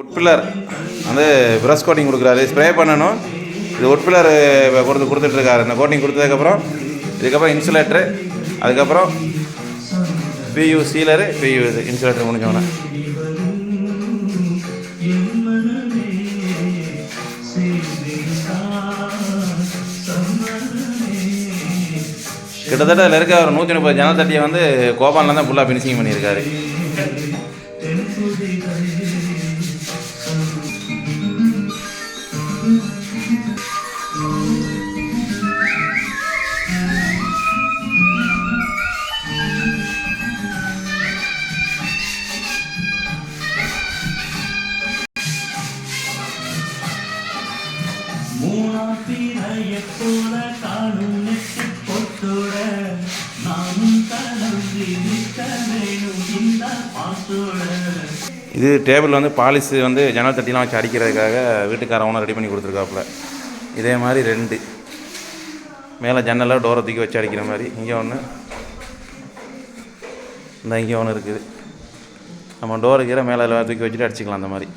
உட் pillar வந்து brush coating கொடுக்குறாரு, spray பண்ணணும். இது உட் பில்லர் கொடுத்துட்ருக்காரு. இந்த கோட்டிங் கொடுத்ததுக்கப்புறம் இதுக்கப்புறம் இன்சுலேட்ரு, அதுக்கப்புறம் பியூ சீலரு, பியூ இது இன்சுலேட்டர் முடிஞ்சோன்னே கிட்டத்தட்ட அதில் இருக்க ஒரு 130 ஜன்னல் தட்டியை வந்து கோபாலில் தான் ஃபுல்லாக ஃபினிஷிங் பண்ணியிருக்காரு. இது டேபிள் வந்து பாலிஷ் வந்து ஜன்னல் தட்டிலாம் வச்சு அடிக்கிறதுக்காக வீட்டுக்காரவனை ரெடி பண்ணி கொடுத்துருக்காப்புல. இதே மாதிரி 2 மேலே ஜன்னலாக டோரை தூக்கி வச்சு அடிக்கிற மாதிரி இங்கே ஒன்று, இந்த இங்கே ஒன்று இருக்குது. நம்ம டோரு கீரை மேலே தூக்கி வச்சுட்டு அடிச்சிக்கலாம் அந்த மாதிரி.